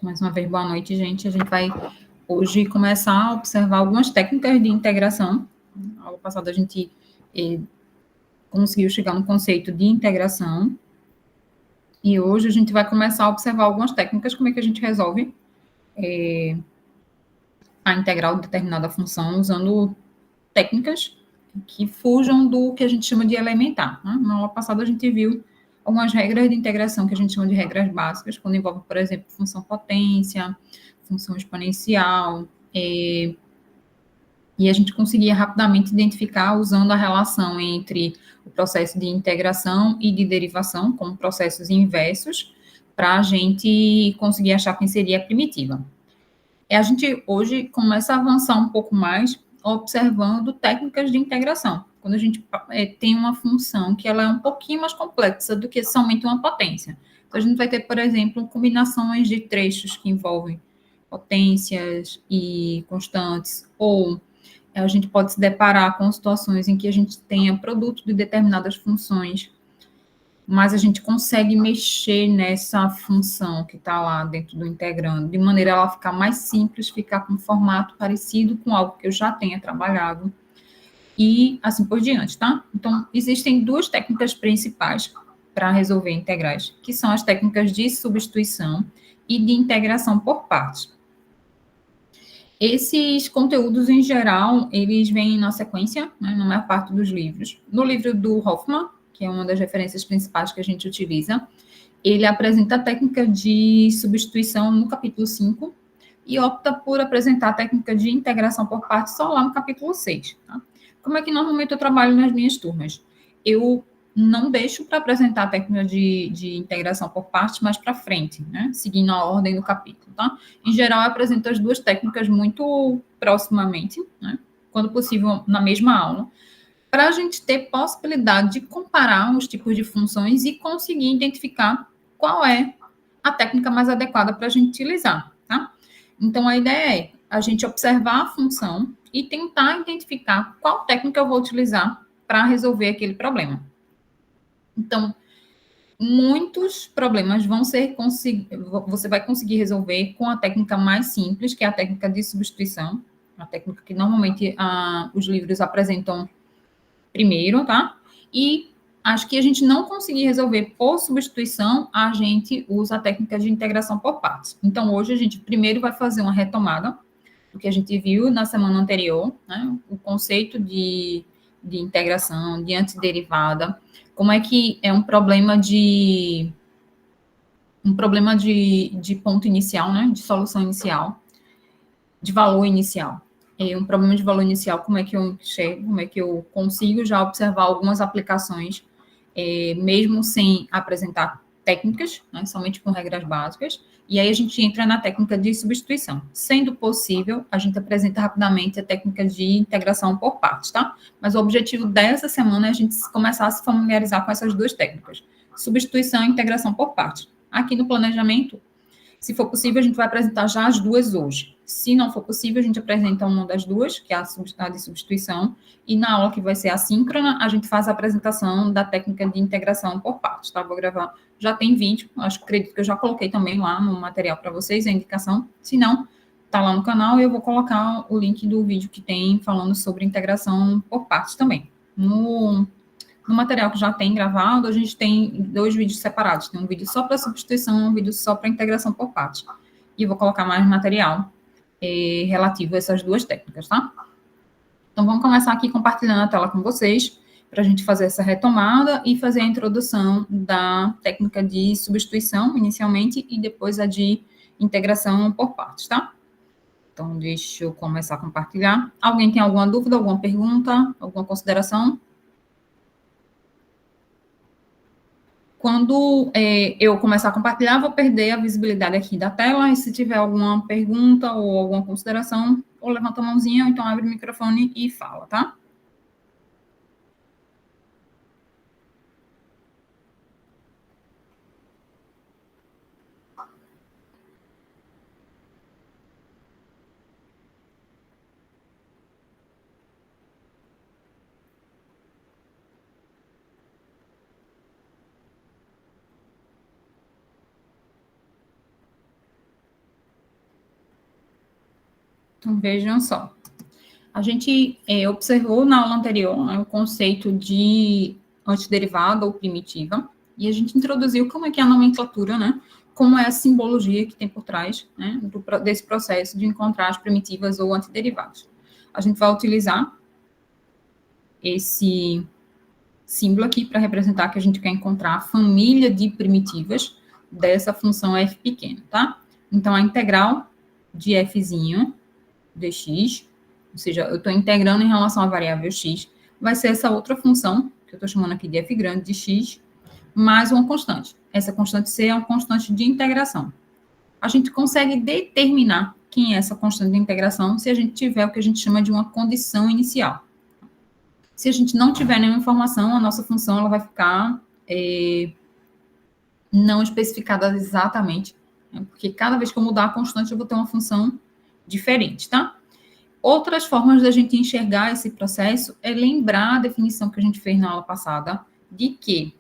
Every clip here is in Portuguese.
Mais uma vez, boa noite, gente. A gente vai hoje começar a observar algumas técnicas de integração. Na aula passada a gente conseguiu chegar no conceito de integração. E hoje a gente vai começar a observar algumas técnicas, como é que a gente resolve a integral de determinada função usando técnicas que fujam do que a gente chama de elementar. Né? Na aula passada a gente viu algumas regras de integração que a gente chama de regras básicas, quando envolve, por exemplo, função potência, função exponencial, e a gente conseguia rapidamente identificar usando a relação entre o processo de integração e de derivação, como processos inversos, para a gente conseguir achar quem seria a primitiva. A gente hoje começa a avançar um pouco mais observando técnicas de integração. Quando a gente tem uma função que ela é um pouquinho mais complexa do que somente uma potência. Então, a gente vai ter, por exemplo, combinações de trechos que envolvem potências e constantes, ou a gente pode se deparar com situações em que a gente tenha produto de determinadas funções, mas a gente consegue mexer nessa função que está lá dentro do integrando, de maneira a ela ficar mais simples, ficar com um formato parecido com algo que eu já tenha trabalhado, e assim por diante, tá? Então, existem duas técnicas principais para resolver integrais, que são as técnicas de substituição e de integração por partes. Esses conteúdos, em geral, eles vêm na sequência, né, na maior parte dos livros. No livro do Hoffman, que é uma das referências principais que a gente utiliza, ele apresenta a técnica de substituição no capítulo 5 e opta por apresentar a técnica de integração por partes só lá no capítulo 6. Tá? Como é que normalmente eu trabalho nas minhas turmas? Eu não deixo para apresentar a técnica de integração por partes mais para frente, né? Seguindo a ordem do capítulo, tá? Em geral, eu apresento as duas técnicas muito proximamente, né? Quando possível, na mesma aula, para a gente ter possibilidade de comparar os tipos de funções e conseguir identificar qual é a técnica mais adequada para a gente utilizar, tá? Então, a ideia é a gente observar a função e tentar identificar qual técnica eu vou utilizar para resolver aquele problema. Então, muitos problemas vão ser você vai conseguir resolver com a técnica mais simples, que é a técnica de substituição, a técnica que normalmente os livros apresentam primeiro, tá? E acho que a gente não conseguir resolver por substituição, a gente usa a técnica de integração por partes. Então, hoje a gente primeiro vai fazer uma retomada do que a gente viu na semana anterior, né? O conceito de integração, de antiderivada, como é que é um problema de ponto inicial, né? De solução inicial, de valor inicial. Um problema de valor inicial, como é que eu enxergo, como é que eu consigo já observar algumas aplicações, mesmo sem apresentar técnicas, né, somente com regras básicas, e aí a gente entra na técnica de substituição. Sendo possível, a gente apresenta rapidamente a técnica de integração por partes, tá? Mas o objetivo dessa semana é a gente começar a se familiarizar com essas duas técnicas, substituição e integração por partes. Aqui no planejamento, se for possível, a gente vai apresentar já as duas hoje. Se não for possível, a gente apresenta uma das duas, que é a de substituição, e na aula que vai ser assíncrona, a gente faz a apresentação da técnica de integração por partes, tá? Vou gravar, já tem vídeo, acredito que eu já coloquei também lá no material para vocês, a indicação. Se não, tá lá no canal e eu vou colocar o link do vídeo que tem falando sobre integração por partes também. No material que já tem gravado, a gente tem dois vídeos separados. Tem um vídeo só para substituição e um vídeo só para integração por partes. E eu vou colocar mais material relativo a essas duas técnicas, tá? Então, vamos começar aqui compartilhando a tela com vocês, para a gente fazer essa retomada e fazer a introdução da técnica de substituição, inicialmente, e depois a de integração por partes, tá? Então, deixa eu começar a compartilhar. Alguém tem alguma dúvida, alguma pergunta, alguma consideração? Quando eu começar a compartilhar, vou perder a visibilidade aqui da tela, e se tiver alguma pergunta ou alguma consideração, ou levanta a mãozinha, ou então abre o microfone e fala, tá? Então, vejam só. A gente observou na aula anterior, né, o conceito de antiderivada ou primitiva, e a gente introduziu como é que é a nomenclatura, né? Como é a simbologia que tem por trás, né, desse processo de encontrar as primitivas ou antiderivadas. A gente vai utilizar esse símbolo aqui para representar que a gente quer encontrar a família de primitivas dessa função f pequeno, tá? Então, a integral de fzinho dx, ou seja, eu estou integrando em relação à variável x, vai ser essa outra função, que eu estou chamando aqui de f grande de x, mais uma constante. Essa constante c é uma constante de integração. A gente consegue determinar quem é essa constante de integração se a gente tiver o que a gente chama de uma condição inicial. Se a gente não tiver nenhuma informação, a nossa função ela vai ficar não especificada exatamente, né? Porque cada vez que eu mudar a constante, eu vou ter uma função diferente, tá? Outras formas da gente enxergar esse processo é lembrar a definição que a gente fez na aula passada de que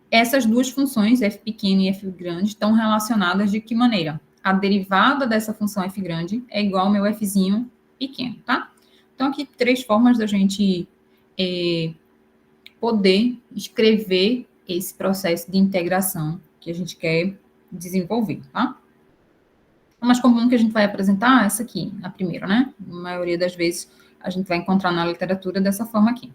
essas duas funções, f pequeno e f grande, estão relacionadas de que maneira? A derivada dessa função f grande é igual ao meu fzinho pequeno, tá? Então, aqui, 3 formas da gente poder escrever esse processo de integração que a gente quer desenvolver, tá? A mais comum que a gente vai apresentar é essa aqui, a primeira, né? A maioria das vezes a gente vai encontrar na literatura dessa forma aqui.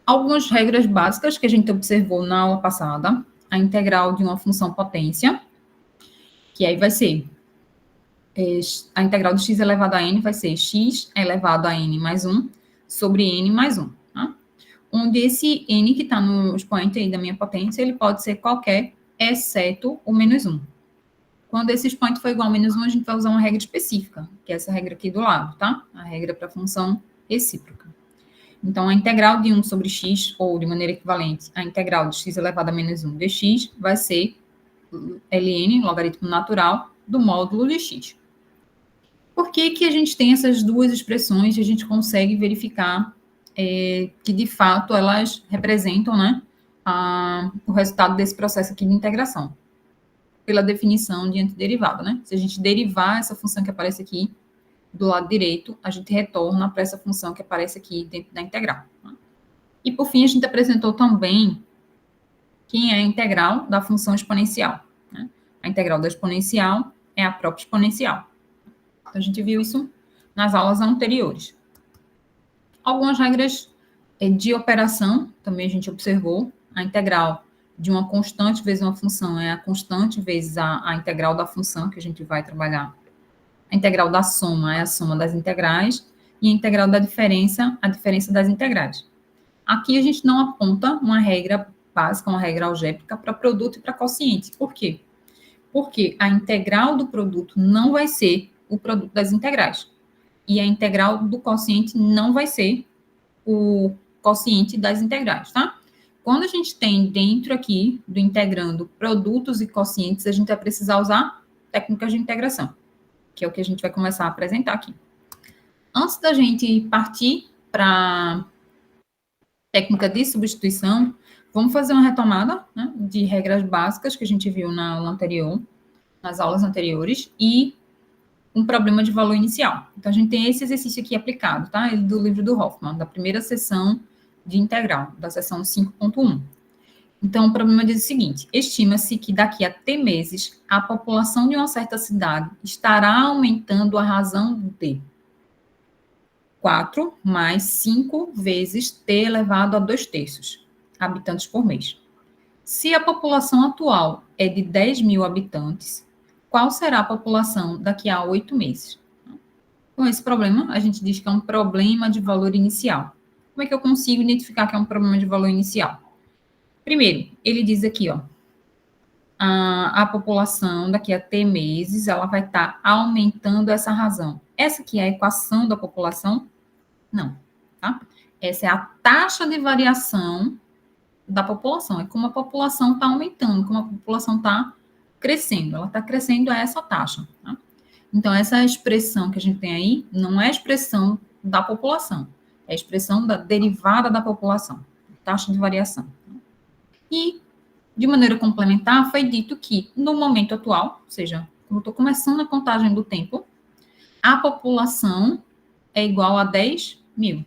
Algumas regras básicas que a gente observou na aula passada, a integral de uma função potência, que aí vai ser a integral de x elevado a n vai ser x elevado a n mais 1 sobre n mais 1, tá? Onde esse n que está no expoente aí da minha potência, ele pode ser qualquer, exceto o menos 1. Quando esse expoente for igual a menos 1, a gente vai usar uma regra específica, que é essa regra aqui do lado, tá? A regra para a função recíproca. Então, a integral de 1 sobre x, ou de maneira equivalente, a integral de x elevado a menos 1 dx, vai ser ln, logaritmo natural, do módulo de x. Por que que a gente tem essas duas expressões e a gente consegue verificar que, de fato, elas representam, né, o resultado desse processo aqui de integração? Pela definição de antiderivada, né? Se a gente derivar essa função que aparece aqui do lado direito, a gente retorna para essa função que aparece aqui dentro da integral. Tá? E, por fim, a gente apresentou também quem é a integral da função exponencial. Né? A integral da exponencial é a própria exponencial. Então, a gente viu isso nas aulas anteriores. Algumas regras de operação também a gente observou. A integral de uma constante vezes uma função é a constante vezes a integral da função que a gente vai trabalhar. A integral da soma é a soma das integrais e a integral da diferença, a diferença das integrais. Aqui a gente não aponta uma regra básica, uma regra algébrica para produto e para quociente. Por quê? Porque a integral do produto não vai ser o produto das integrais. E a integral do quociente não vai ser o quociente das integrais, tá? Quando a gente tem dentro aqui do integrando produtos e quocientes, a gente vai precisar usar técnicas de integração, que é o que a gente vai começar a apresentar aqui. Antes da gente partir para técnica de substituição, vamos fazer uma retomada, né, de regras básicas que a gente viu na aula anterior, nas aulas anteriores, e um problema de valor inicial. Então, a gente tem esse exercício aqui aplicado, tá? Ele do livro do Hoffman, da primeira sessão de integral, da seção 5.1. Então, o problema diz o seguinte: estima-se que daqui a T meses, a população de uma certa cidade estará aumentando a razão de 4 mais 5 vezes T elevado a 2/3 habitantes por mês. Se a população atual é de 10.000 habitantes, qual será a população daqui a 8 meses? Com esse problema, a gente diz que é um problema de valor inicial. Como é que eu consigo identificar que é um problema de valor inicial? Primeiro, ele diz aqui, ó, a população daqui a T meses, ela vai estar aumentando essa razão. Essa aqui é a equação da população? Não, tá? Essa é a taxa de variação da população. É como a população está aumentando, como a população está crescendo. Ela está crescendo a essa taxa, tá? Então, essa expressão que a gente tem aí não é a expressão da população, é a expressão da derivada da população, taxa de variação. E, de maneira complementar, foi dito que, no momento atual, ou seja, quando eu estou começando a contagem do tempo, a população é igual a 10.000.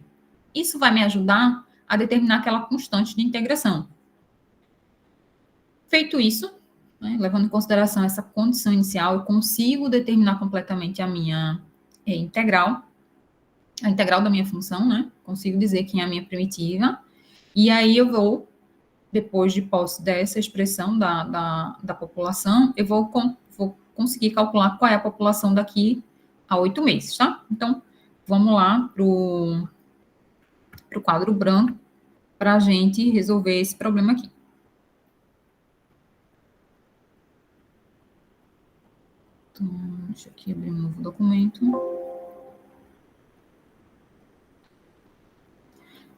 Isso vai me ajudar a determinar aquela constante de integração. Feito isso, né, levando em consideração essa condição inicial, eu consigo determinar completamente a minha integral, a integral da minha função, né? Consigo dizer quem é a minha primitiva. E aí eu vou, depois de posse dessa expressão da população, eu vou conseguir calcular qual é a população daqui a 8 meses, tá? Então, vamos lá para o quadro branco para a gente resolver esse problema aqui. Então, deixa eu aqui abrir um novo documento.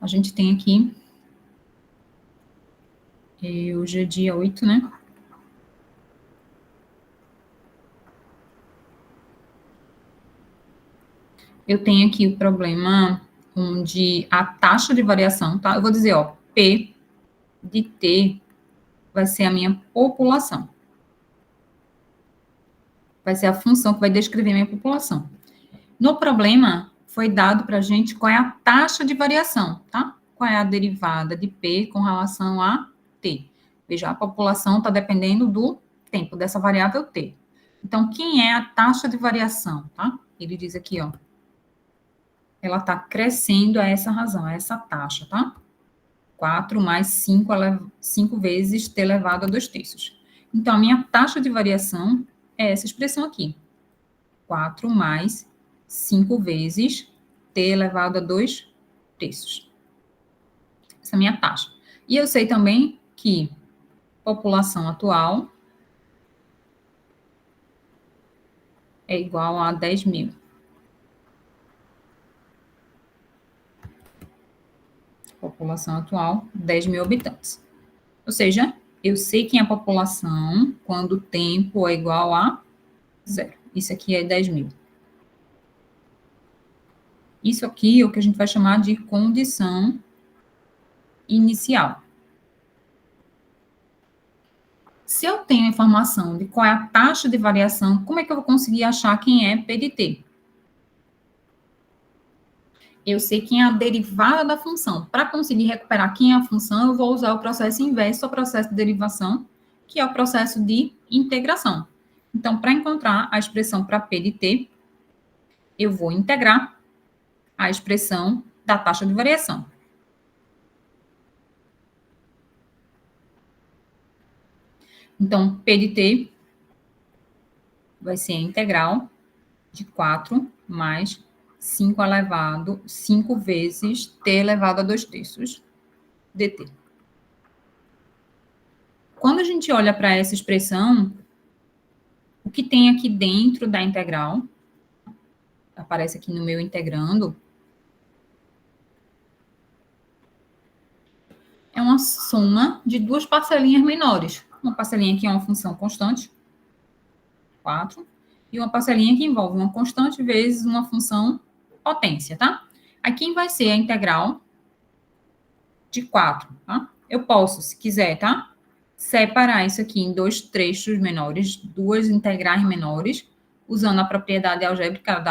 A gente tem aqui, hoje é dia 8, né? Eu tenho aqui o problema onde a taxa de variação, tá? Eu vou dizer, ó, P de T vai ser a minha população. Vai ser a função que vai descrever a minha população. No problema, foi dado para a gente qual é a taxa de variação, tá? Qual é a derivada de P com relação a T. Veja, a população está dependendo do tempo, dessa variável T. Então, quem é a taxa de variação, tá? Ele diz aqui, ó, ela está crescendo a essa razão, a essa taxa, tá? 4 mais 5 vezes t elevado a 2/3. Então, a minha taxa de variação é essa expressão aqui. 4 mais 5 vezes t elevado a 2/3. Essa é a minha taxa. E eu sei também que população atual é igual a 10.000. População atual, 10.000 habitantes. Ou seja, eu sei quem é a população quando o tempo é igual a 0. Isso aqui é 10.000. Isso aqui é o que a gente vai chamar de condição inicial. Se eu tenho informação de qual é a taxa de variação, como é que eu vou conseguir achar quem é P de T? Eu sei quem é a derivada da função. Para conseguir recuperar quem é a função, eu vou usar o processo inverso ao processo de derivação, que é o processo de integração. Então, para encontrar a expressão para P de T, eu vou integrar a expressão da taxa de variação. Então, P de T vai ser a integral de 4 mais 5 vezes t elevado a 2/3 dt. Quando a gente olha para essa expressão, o que tem aqui dentro da integral, aparece aqui no meu integrando, é uma soma de duas parcelinhas menores. Uma parcelinha que é uma função constante, 4, e uma parcelinha que envolve uma constante vezes uma função potência, tá? Aqui vai ser a integral de 4, tá? Eu posso, se quiser, tá? Separar isso aqui em dois trechos menores, duas integrais menores, usando a propriedade algébrica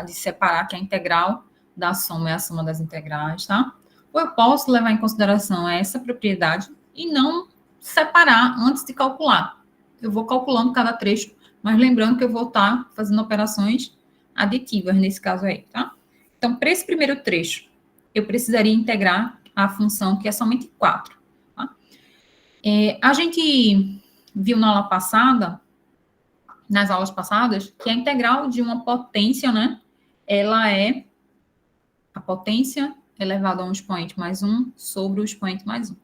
de separar, que é a integral da soma é a soma das integrais, tá? Ou eu posso levar em consideração essa propriedade e não separar antes de calcular. Eu vou calculando cada trecho, mas lembrando que eu vou estar fazendo operações aditivas nesse caso aí, tá? Então, para esse primeiro trecho, eu precisaria integrar a função que é somente 4. Tá? A gente viu na aula passada, nas aulas passadas, que a integral de uma potência, né? Ela é a potência elevada a um expoente mais 1 sobre o expoente mais 1.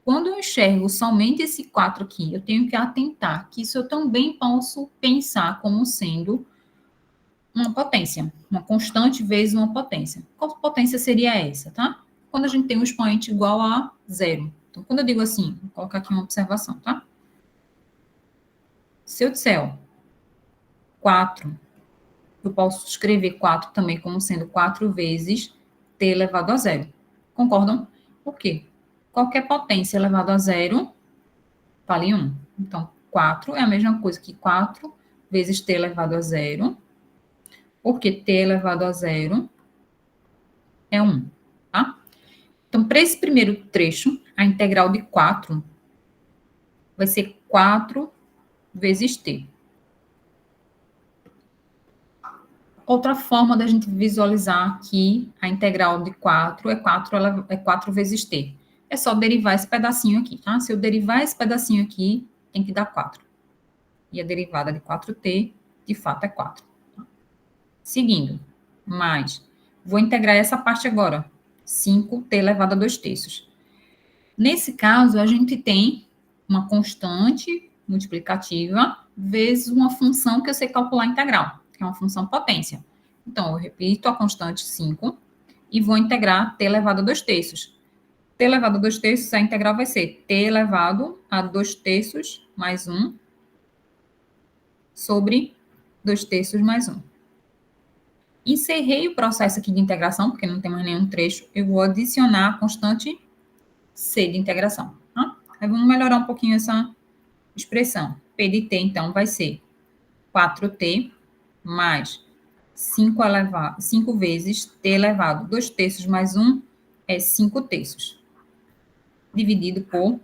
Quando eu enxergo somente esse 4 aqui, eu tenho que atentar que isso eu também posso pensar como sendo uma potência, uma constante vezes uma potência. Qual potência seria essa, tá? Quando a gente tem um expoente igual a 0. Então, quando eu digo assim, vou colocar aqui uma observação, tá? Se eu disser, ó, 4, eu posso escrever 4 também como sendo 4 vezes t elevado a 0. Concordam? Por quê? Qualquer potência elevada a 0 vale 1. Então, 4 é a mesma coisa que 4 vezes t elevado a zero, porque t elevado a zero é 1, tá? Então, para esse primeiro trecho, a integral de 4 vai ser 4 vezes t. Outra forma da gente visualizar que a integral de 4 é 4 vezes t. É só derivar esse pedacinho aqui, tá? Se eu derivar esse pedacinho aqui, tem que dar 4. E a derivada de 4t, de fato, é 4. Seguindo, mais, vou integrar essa parte agora, 5t elevado a 2 terços. Nesse caso, a gente tem uma constante multiplicativa vezes uma função que eu sei calcular a integral, que é uma função potência. Então, eu repito a constante 5 e vou integrar t elevado a 2 terços. T elevado a 2 terços, a integral vai ser t elevado a 2 terços mais 1 sobre 2 terços mais 1. Encerrei o processo aqui de integração, porque não tem mais nenhum trecho, eu vou adicionar a constante c de integração. Tá? Aí vamos melhorar um pouquinho essa expressão. P de t, então, vai ser 4t mais 5 vezes t elevado 2 terços mais 1 é 5 terços. Dividido por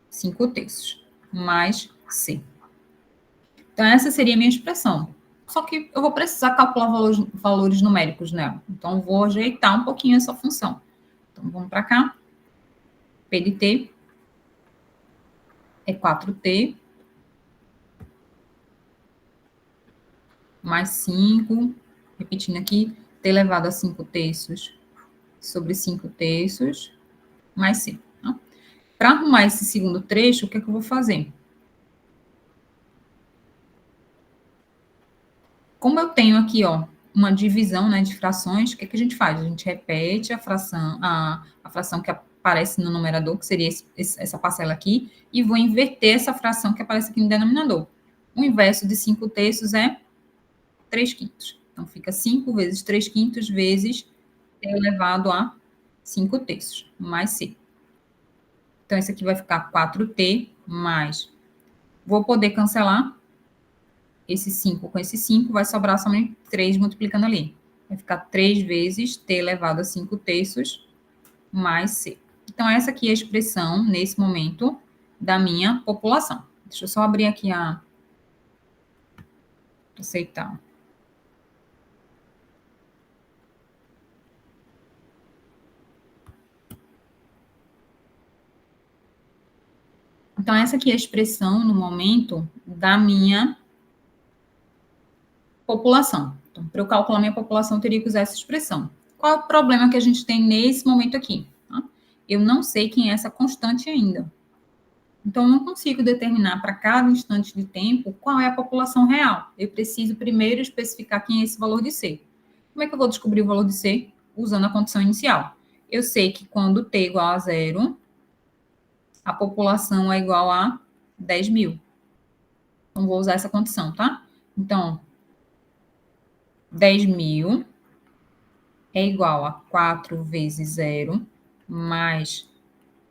5 terços mais c. Então, essa seria a minha expressão. Só que eu vou precisar calcular valores numéricos nela. Então, eu vou ajeitar um pouquinho essa função. Então, vamos para cá. P de t é 4t mais 5, repetindo aqui, t elevado a 5 terços sobre 5 terços, mais 5. Tá? Para arrumar esse segundo trecho, o que é que eu vou fazer? Como eu tenho aqui, ó, uma divisão, né, de frações, o que é que a gente faz? A gente repete a fração que aparece no numerador, que seria essa parcela aqui, e vou inverter essa fração que aparece aqui no denominador. O inverso de 5 terços é 3 quintos. Então, fica 5 vezes 3 quintos vezes t elevado a 5 terços, mais c. Então, esse aqui vai ficar 4t mais... Vou poder cancelar esse 5 com esse 5, vai sobrar somente 3 multiplicando ali. Vai ficar 3 vezes t elevado a 5 terços mais c. Então, essa aqui é a expressão, nesse momento, da minha população. Deixa eu só abrir aqui a... aceitar. Então, essa aqui é a expressão, no momento, da minha população. Então, para eu calcular minha população, eu teria que usar essa expressão. Qual é o problema que a gente tem nesse momento aqui? Tá? Eu não sei quem é essa constante ainda. Então, eu não consigo determinar para cada instante de tempo qual é a população real. Eu preciso primeiro especificar quem é esse valor de C. Como é que eu vou descobrir o valor de C? Usando a condição inicial. Eu sei que quando t é igual a zero, a população é igual a 10 mil. Então, vou usar essa condição, tá? Então, 10 mil é igual a 4 vezes zero, mais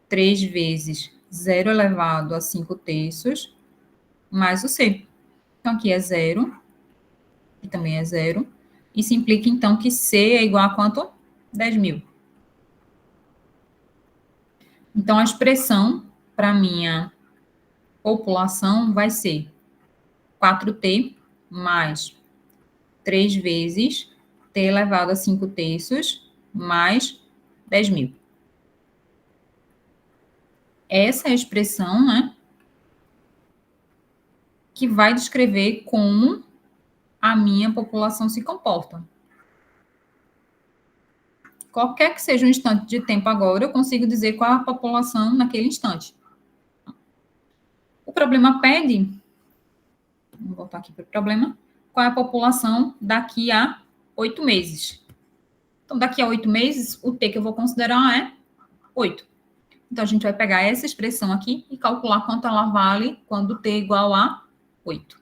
3 vezes zero elevado a 5 terços, mais o C. Então, aqui é zero, e também é zero. Isso implica, então, que C é igual a quanto? 10 mil. Então, a expressão para minha população vai ser 4t mais 3 vezes t elevado a 5 terços mais 10 mil. Essa é a expressão, né, que vai descrever como a minha população se comporta. Qualquer que seja o instante de tempo agora, eu consigo dizer qual é a população naquele instante. O problema pede, vamos voltar aqui para o problema, qual é a população daqui a 8 meses. Então, daqui a 8 meses, o t que eu vou considerar é 8. Então, a gente vai pegar essa expressão aqui e calcular quanto ela vale quando t é igual a 8.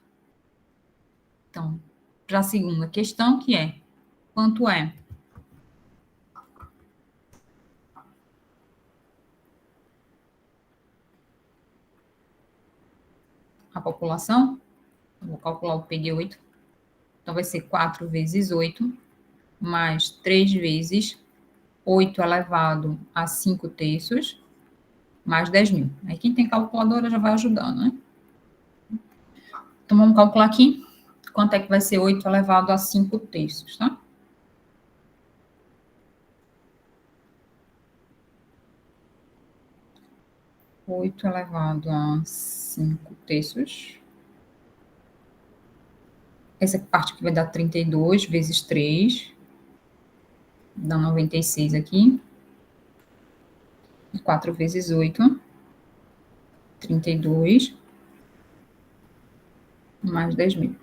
Então, para a segunda questão, que é quanto é a população, vou calcular o P de 8, então vai ser 4 vezes 8, mais 3 vezes 8 elevado a 5 terços, mais 10.000. Aí quem tem calculadora já vai ajudando, né? Então, vamos calcular aqui quanto é que vai ser 8 elevado a 5 terços, tá? 8 elevado a 5 terços. Essa parte aqui vai dar 32 vezes 3, dá 96 aqui. 4 vezes 8, 32, mais 10.000.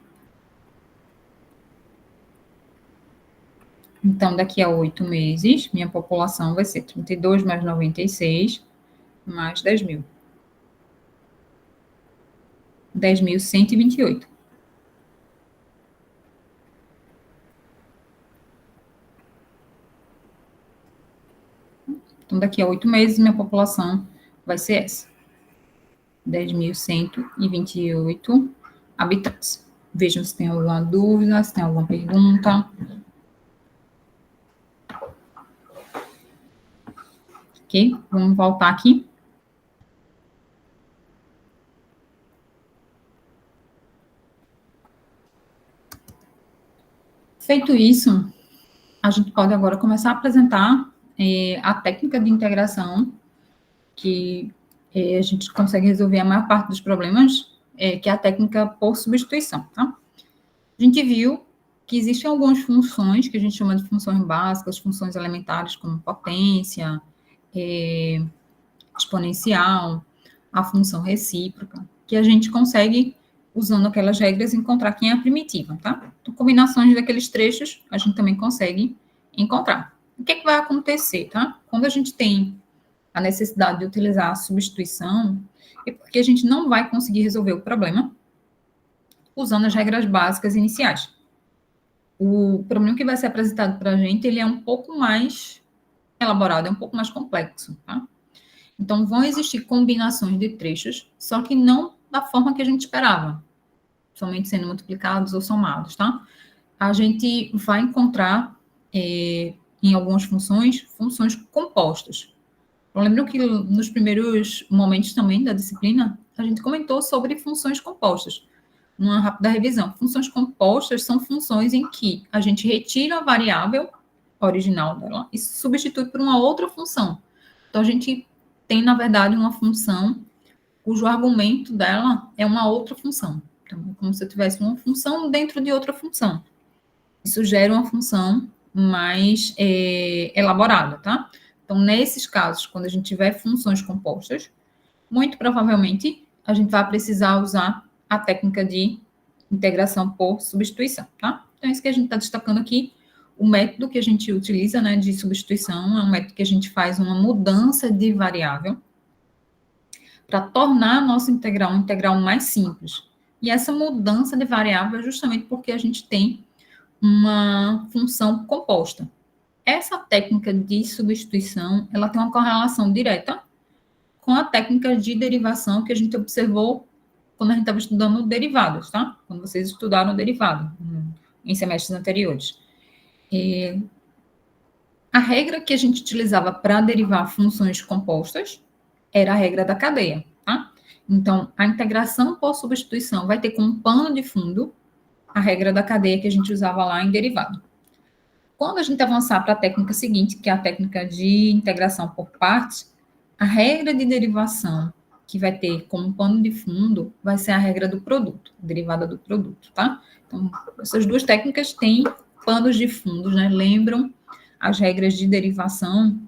Então, daqui a 8 meses, minha população vai ser 32 mais 96, mais 10.000. 10.128. Então, daqui a 8 meses, minha população vai ser essa. 10.128 habitantes. Vejam se tem alguma dúvida, se tem alguma pergunta. Ok? Vamos voltar aqui. Feito isso, a gente pode agora começar a apresentar a técnica de integração, que a gente consegue resolver a maior parte dos problemas, que é a técnica por substituição, tá? A gente viu que existem algumas funções que a gente chama de funções básicas, funções elementares, como potência, exponencial, a função recíproca, que a gente consegue, usando aquelas regras, encontrar quem é a primitiva, tá? Então, combinações daqueles trechos, a gente também consegue encontrar. O que é que vai acontecer, tá? Quando a gente tem a necessidade de utilizar a substituição, é porque a gente não vai conseguir resolver o problema usando as regras básicas iniciais. O problema que vai ser apresentado para a gente, ele é um pouco mais elaborado, é um pouco mais complexo, tá? Então, vão existir combinações de trechos, só que não da forma que a gente esperava, somente sendo multiplicados ou somados, tá? A gente vai encontrar, em algumas funções, funções compostas. Eu lembro que nos primeiros momentos também da disciplina, a gente comentou sobre funções compostas. Uma rápida revisão. Funções compostas são funções em que a gente retira a variável original dela e substitui por uma outra função. Então, a gente tem, na verdade, uma função cujo argumento dela é uma outra função. Então, é como se eu tivesse uma função dentro de outra função. Isso gera uma função mais elaborada, tá? Então, nesses casos, quando a gente tiver funções compostas, muito provavelmente a gente vai precisar usar a técnica de integração por substituição, tá? Então, é isso que a gente está destacando aqui. O método que a gente utiliza, né, de substituição, é um método que a gente faz uma mudança de variável para tornar a nossa integral um integral mais simples. E essa mudança de variável é justamente porque a gente tem uma função composta. Essa técnica de substituição, ela tem uma correlação direta com a técnica de derivação que a gente observou quando a gente estava estudando derivadas, tá? Quando vocês estudaram derivado em semestres anteriores. A regra que a gente utilizava para derivar funções compostas era a regra da cadeia, tá? Então, a integração por substituição vai ter como pano de fundo a regra da cadeia que a gente usava lá em derivado. Quando a gente avançar para a técnica seguinte, que é a técnica de integração por partes, a regra de derivação que vai ter como pano de fundo vai ser a regra do produto, derivada do produto, tá? Então, essas duas técnicas têm panos de fundos, né? Lembram as regras de derivação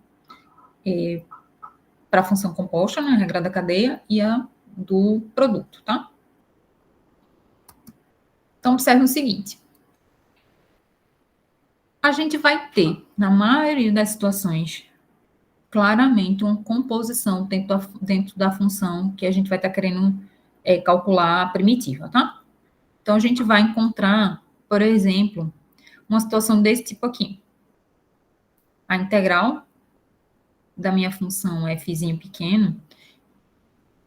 para a função composta, né? A regra da cadeia e a do produto, tá? Então, observe o seguinte. A gente vai ter, na maioria das situações, claramente uma composição dentro da função que a gente vai estar querendo calcular a primitiva, tá? Então, a gente vai encontrar, por exemplo, uma situação desse tipo aqui. A integral da minha função fzinho pequeno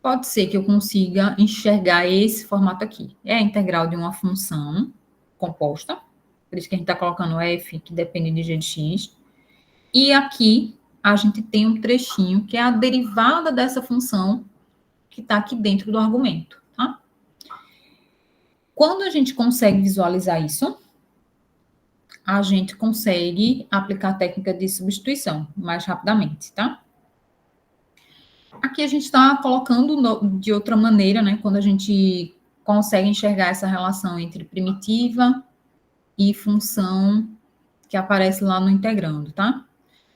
Pode ser que eu consiga enxergar esse formato aqui. É a integral de uma função composta, por isso que a gente está colocando f, que depende de g de x. E aqui a gente tem um trechinho, que é a derivada dessa função que está aqui dentro do argumento, tá? Quando a gente consegue visualizar isso, a gente consegue aplicar a técnica de substituição mais rapidamente, tá? Aqui a gente está colocando de outra maneira, né? Quando a gente consegue enxergar essa relação entre primitiva e função que aparece lá no integrando, tá?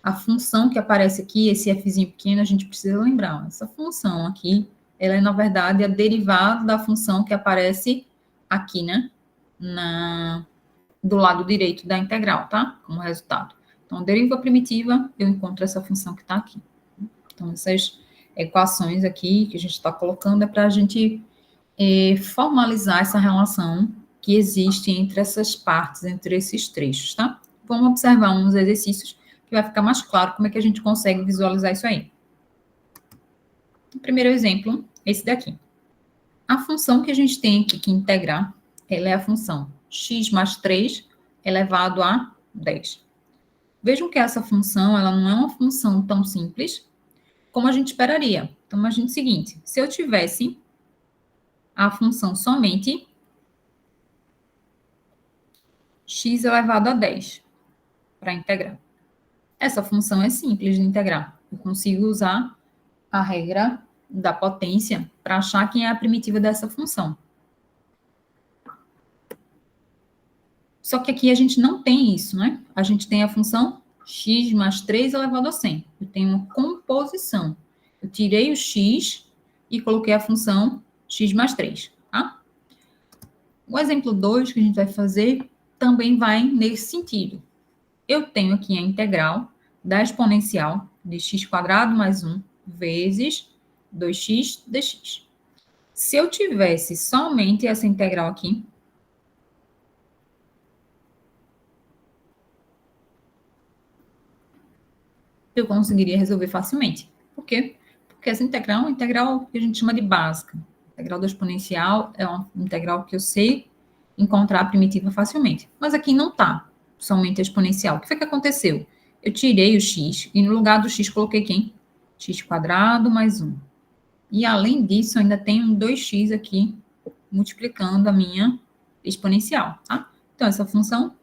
A função que aparece aqui, esse fzinho pequeno, a gente precisa lembrar. Essa função aqui, ela é, na verdade, a derivada da função que aparece aqui, né? Do lado direito da integral, tá? Como resultado. Então, deriva primitiva, eu encontro essa função que está aqui. Então, essas equações aqui que a gente está colocando é para a gente formalizar essa relação que existe entre essas partes, entre esses trechos, tá? Vamos observar uns exercícios que vai ficar mais claro como é que a gente consegue visualizar isso aí. O primeiro exemplo, esse daqui. A função que a gente tem aqui que integrar, ela é a função x mais 3 elevado a 10. Vejam que essa função, ela não é uma função tão simples como a gente esperaria. Então, imagine o seguinte, se eu tivesse a função somente x elevado a 10 para integrar. Essa função é simples de integrar. Eu consigo usar a regra da potência para achar quem é a primitiva dessa função. Só que aqui a gente não tem isso, né? A gente tem a função x mais 3 elevado a 100. Eu tenho uma composição. Eu tirei o x e coloquei a função x mais 3, tá? O exemplo 2 que a gente vai fazer também vai nesse sentido. Eu tenho aqui a integral da exponencial de x² mais 1 vezes 2x dx. Se eu tivesse somente essa integral aqui, eu conseguiria resolver facilmente. Por quê? Porque essa integral é uma integral que a gente chama de básica. A integral da exponencial é uma integral que eu sei encontrar a primitiva facilmente. Mas aqui não está somente a exponencial. O que foi que aconteceu? Eu tirei o x e no lugar do x coloquei quem? x² mais 1. E além disso, eu ainda tenho um 2x aqui multiplicando a minha exponencial, tá? Então, essa função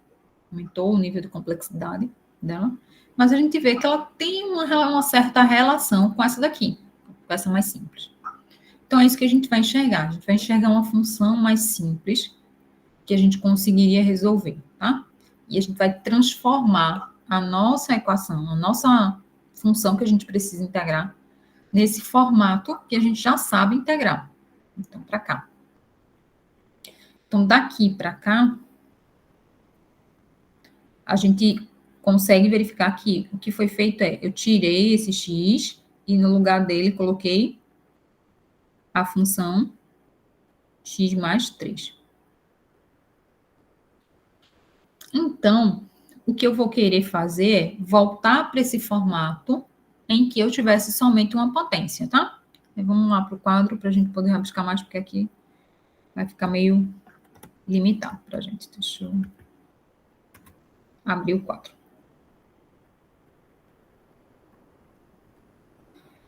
aumentou o nível de complexidade dela, mas a gente vê que ela tem uma certa relação com essa daqui, com essa mais simples. Então, é isso que a gente vai enxergar. A gente vai enxergar uma função mais simples que a gente conseguiria resolver, tá? E a gente vai transformar a nossa equação, a nossa função que a gente precisa integrar, nesse formato que a gente já sabe integrar. Então, para cá. Então, daqui para cá, a gente consegue verificar que o que foi feito é, eu tirei esse x e no lugar dele coloquei a função x mais 3. Então, o que eu vou querer fazer é voltar para esse formato em que eu tivesse somente uma potência, tá? Então, vamos lá para o quadro para a gente poder rabiscar mais, porque aqui vai ficar meio limitado para a gente. Deixa eu abrir o quadro.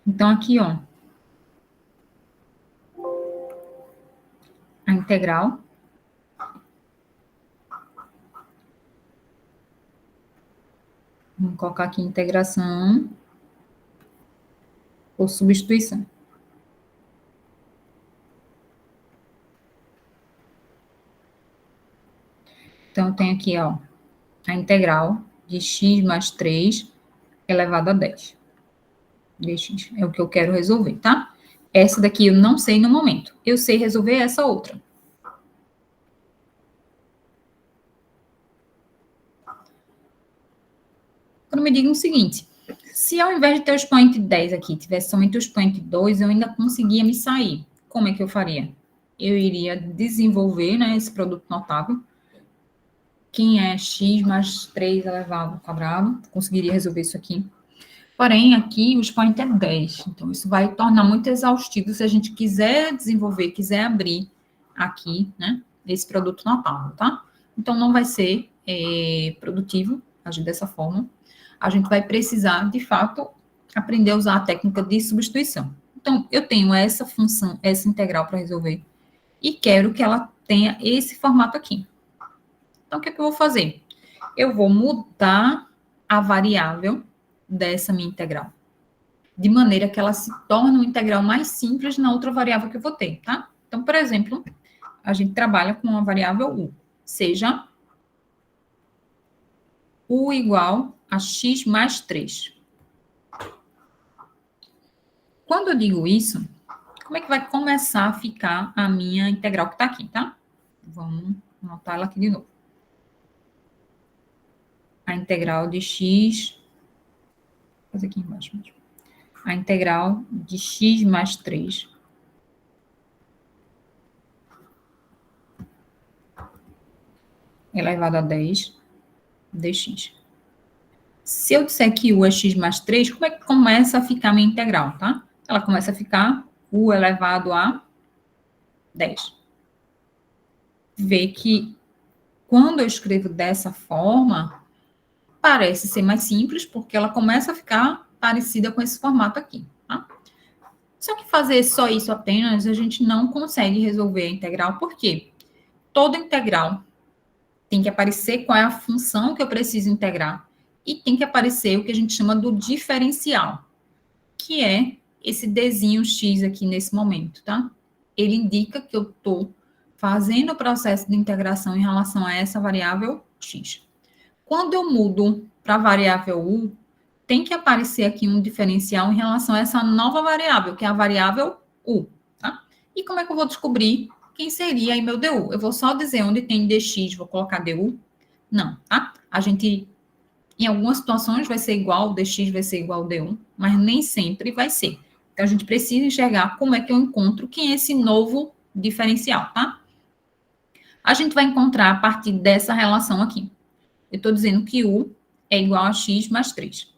Então, aqui, ó, a integral vamos colocar aqui integração por substituição. Então, eu tenho aqui, ó, a integral de x mais 3 elevado a 10. Dx é o que eu quero resolver, tá? Essa daqui eu não sei no momento. Eu sei resolver essa outra. Agora me diga o seguinte, se ao invés de ter o expoente 10 aqui, tivesse somente o expoente 2, eu ainda conseguia me sair. Como é que eu faria? Eu iria desenvolver, né, esse produto notável. Quem é x mais 3 elevado ao quadrado, conseguiria resolver isso aqui. Porém, aqui o expoente é 10. Então, isso vai tornar muito exaustivo se a gente quiser desenvolver, quiser abrir aqui, né, esse produto notável, tá? Então, não vai ser produtivo agir dessa forma. A gente vai precisar, de fato, aprender a usar a técnica de substituição. Então, eu tenho essa função, essa integral para resolver, e quero que ela tenha esse formato aqui. Então, o que é que eu vou fazer? Eu vou mudar a variável dessa minha integral, de maneira que ela se torne uma integral mais simples na outra variável que eu vou ter, tá? Então, por exemplo, a gente trabalha com uma variável u, seja u igual a x mais 3. Quando eu digo isso, como é que vai começar a ficar a minha integral que está aqui, tá? Vamos anotar ela aqui de novo. A integral de x, vou fazer aqui embaixo mesmo. A integral de x mais 3 elevado a 10 dx. Se eu disser que u é x mais 3, como é que começa a ficar a minha integral, tá? Ela começa a ficar u elevado a 10. Vê que quando eu escrevo dessa forma, parece ser mais simples, porque ela começa a ficar parecida com esse formato aqui, tá? Só que fazer só isso apenas, a gente não consegue resolver a integral, por quê? Toda integral tem que aparecer qual é a função que eu preciso integrar e tem que aparecer o que a gente chama do diferencial, que é esse Dzinho X aqui nesse momento, tá? Ele indica que eu estou fazendo o processo de integração em relação a essa variável X. Quando eu mudo para a variável U, tem que aparecer aqui um diferencial em relação a essa nova variável, que é a variável U, tá? E como é que eu vou descobrir quem seria aí meu DU? Eu vou só dizer onde tem DX, vou colocar DU? Não, tá? A gente, em algumas situações, vai ser igual, DX vai ser igual DU, mas nem sempre vai ser. Então, a gente precisa enxergar como é que eu encontro quem é esse novo diferencial, tá? A gente vai encontrar a partir dessa relação aqui. Eu estou dizendo que U é igual a X mais 3.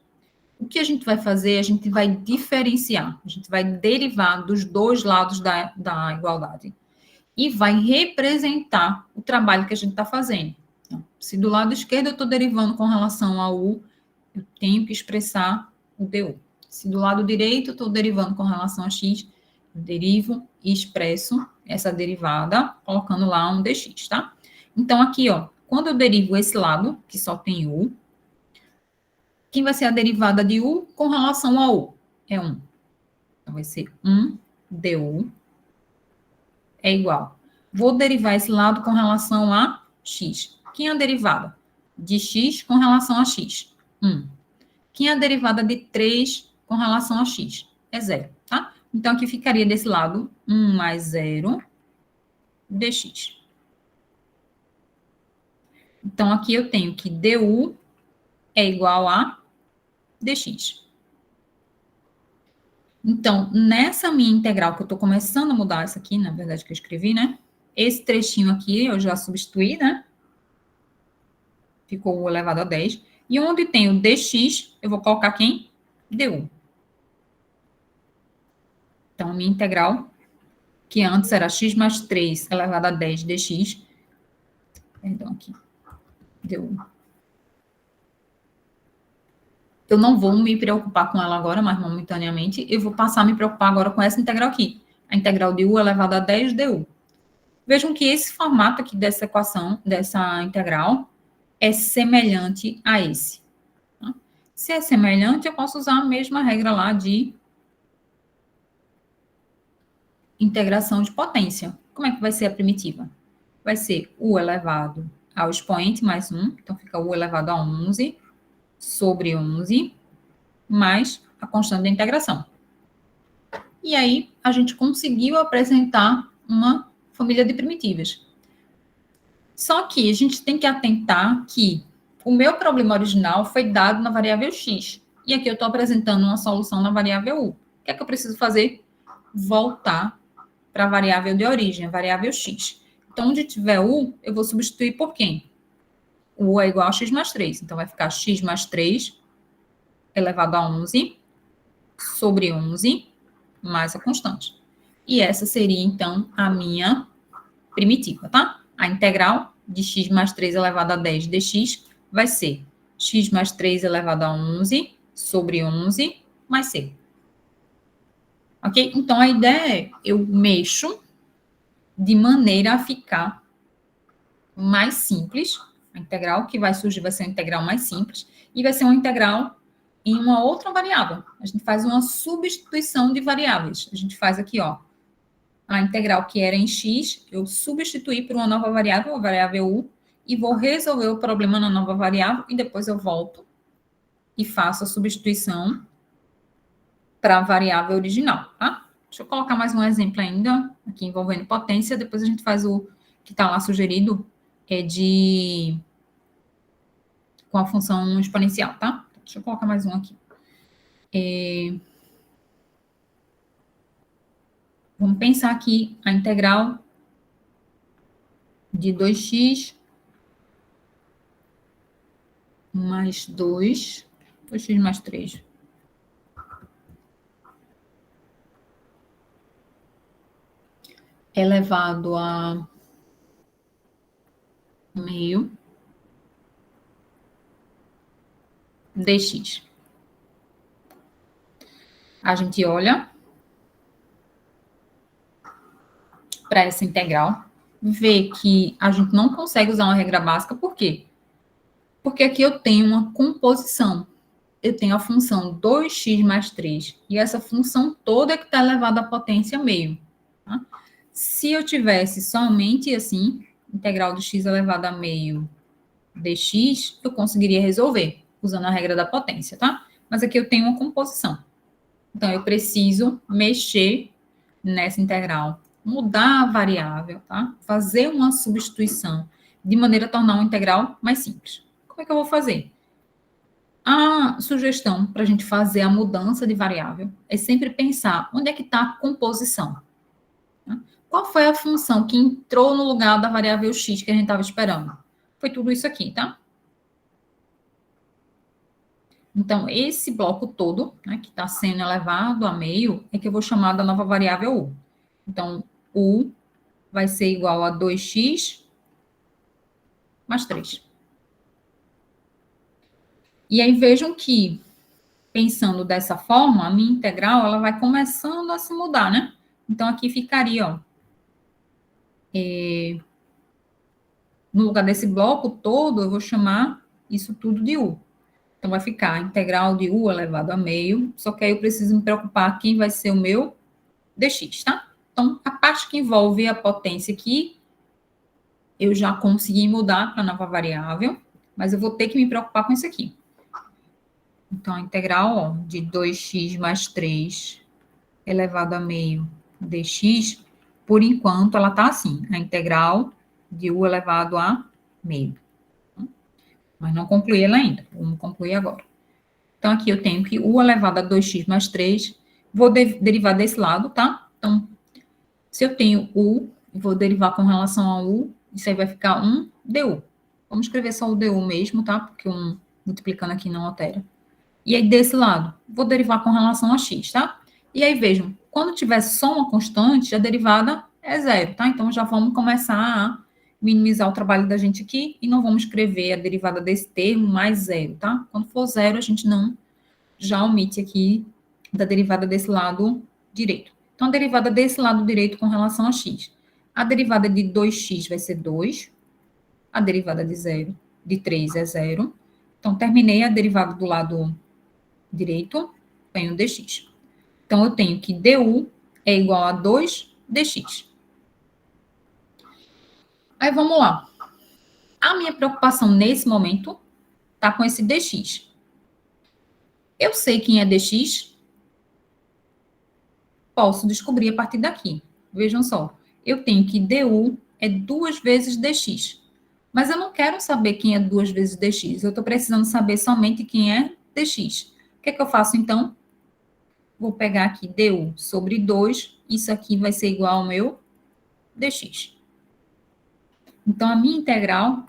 O que a gente vai fazer? A gente vai diferenciar, a gente vai derivar dos dois lados da igualdade e vai representar o trabalho que a gente está fazendo. Então, se do lado esquerdo eu estou derivando com relação ao U, eu tenho que expressar o DU. Se do lado direito eu estou derivando com relação a X, eu derivo e expresso essa derivada, colocando lá um dx, tá? Então, aqui, ó, quando eu derivo esse lado, que só tem U, quem vai ser a derivada de U com relação a U? É 1. Então, vai ser 1 du é igual. Vou derivar esse lado com relação a x. Quem é a derivada de x com relação a x? 1. Quem é a derivada de 3 com relação a x? É 0, tá? Então, aqui ficaria desse lado 1 mais 0 dx. Então, aqui eu tenho que du é igual a dx. Então, nessa minha integral, que eu estou começando a mudar essa aqui, na verdade, que eu escrevi, né? Esse trechinho aqui eu já substituí, né? Ficou elevado a 10. E onde tem o dx, eu vou colocar quem? Du. Então, a minha integral, que antes era x mais 3 elevado a 10 dx, perdão aqui, du. Eu não vou me preocupar com ela agora, mas momentaneamente, eu vou passar a me preocupar agora com essa integral aqui. A integral de u elevado a 10 du. Vejam que esse formato aqui dessa equação, dessa integral, é semelhante a esse. Tá? Se é semelhante, eu posso usar a mesma regra lá de integração de potência. Como é que vai ser a primitiva? Vai ser u elevado ao expoente mais 1, então fica u elevado a 11 sobre 11, mais a constante da integração. E aí, a gente conseguiu apresentar uma família de primitivas. Só que a gente tem que atentar que o meu problema original foi dado na variável x. E aqui eu estou apresentando uma solução na variável u. O que é que eu preciso fazer? Voltar para a variável de origem, a variável x. Então, onde tiver u, eu vou substituir por quem? U é igual a x mais 3. Então, vai ficar x mais 3 elevado a 11 sobre 11 mais a constante. E essa seria, então, a minha primitiva, tá? A integral de x mais 3 elevado a 10 dx vai ser x mais 3 elevado a 11 sobre 11 mais c. Ok? Então, a ideia é eu mexo de maneira a ficar mais simples. A integral que vai surgir vai ser uma integral mais simples e vai ser uma integral em uma outra variável. A gente faz uma substituição de variáveis. A gente faz aqui, ó, a integral que era em x, eu substituí por uma nova variável, a variável u, e vou resolver o problema na nova variável e depois eu volto e faço a substituição para a variável original, tá? Deixa eu colocar mais um exemplo ainda, aqui envolvendo potência, depois a gente faz o que está lá sugerido, com a função exponencial, tá? Deixa eu colocar mais um aqui. Vamos pensar aqui a integral de 2x mais 2, 2x mais 3. Elevado a meio dx. A gente olha para essa integral, vê que a gente não consegue usar uma regra básica, por quê? Porque aqui eu tenho uma composição. Eu tenho a função 2x mais 3, e essa função toda é que está elevada à potência meio. Tá? Se eu tivesse somente assim, integral de x elevado a meio dx, eu conseguiria resolver, usando a regra da potência, tá? Mas aqui eu tenho uma composição. Então, eu preciso mexer nessa integral, mudar a variável, tá? Fazer uma substituição, de maneira a tornar uma integral mais simples. Como é que eu vou fazer? A sugestão para a gente fazer a mudança de variável é sempre pensar onde é que está a composição. Tá? Qual foi a função que entrou no lugar da variável x que a gente estava esperando? Foi tudo isso aqui, tá? Então, esse bloco todo, né, que está sendo elevado a meio, é que eu vou chamar da nova variável u. Então, u vai ser igual a 2x mais 3. E aí, vejam que, pensando dessa forma, a minha integral ela vai começando a se mudar, né? Então, aqui ficaria, ó, no lugar desse bloco todo, eu vou chamar isso tudo de u. Então, vai ficar a integral de u elevado a meio, só que aí eu preciso me preocupar quem vai ser o meu dx, tá? Então, a parte que envolve a potência aqui, eu já consegui mudar para a nova variável, mas eu vou ter que me preocupar com isso aqui. Então, a integral ó, de 2x mais 3 elevado a meio dx, por enquanto, ela está assim, a integral de u elevado a meio. Mas não concluí ela ainda, vamos concluir agora. Então, aqui eu tenho que u elevado a 2x mais 3, vou derivar desse lado, tá? Então, se eu tenho u, vou derivar com relação a u, isso aí vai ficar 1 du. Vamos escrever só o du mesmo, tá? Porque 1 multiplicando aqui não altera. E aí, desse lado, vou derivar com relação a x, tá? E aí, vejam, quando tiver só uma constante, a derivada é zero, tá? Então, já vamos começar a minimizar o trabalho da gente aqui e não vamos escrever a derivada desse termo mais zero, tá? Quando for zero, a gente não já omite aqui da derivada desse lado direito. Então, a derivada desse lado direito com relação a x. A derivada de 2x vai ser 2. A derivada de 3 é 0. Então, terminei a derivada do lado direito, tenho dx. Então, eu tenho que du é igual a 2 dx. Aí, vamos lá. A minha preocupação nesse momento está com esse dx. Eu sei quem é dx, posso descobrir a partir daqui. Vejam só, eu tenho que du é 2 vezes dx. Mas eu não quero saber quem é 2 vezes dx, eu estou precisando saber somente quem é dx. O que é que eu faço, então? Vou pegar aqui du sobre 2, isso aqui vai ser igual ao meu dx. Então, a minha integral,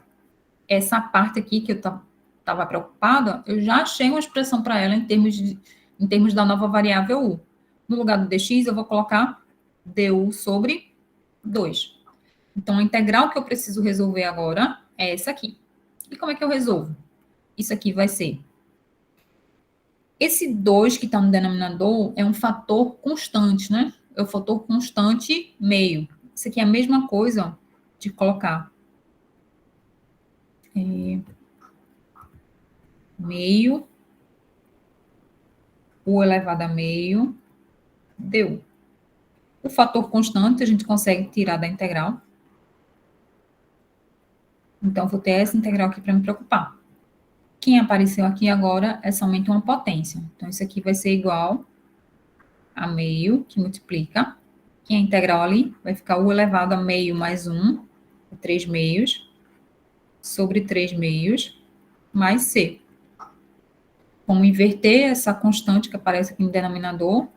essa parte aqui que eu estava estava preocupada, eu já achei uma expressão para ela em termos da nova variável u. No lugar do dx, eu vou colocar du sobre 2. Então, a integral que eu preciso resolver agora é essa aqui. E como é que eu resolvo? Isso aqui vai ser... Esse 2 que está no denominador é um fator constante, né? É o fator constante meio. Isso aqui é a mesma coisa de colocar meio, u elevado a meio, du. O fator constante a gente consegue tirar da integral. Então, vou ter essa integral aqui para me preocupar. Quem apareceu aqui agora é somente uma potência. Então, isso aqui vai ser igual a meio, que multiplica. Que a integral ali vai ficar u elevado a meio mais 1, 3 meios, sobre 3 meios, mais c. Vamos inverter essa constante que aparece aqui no denominador.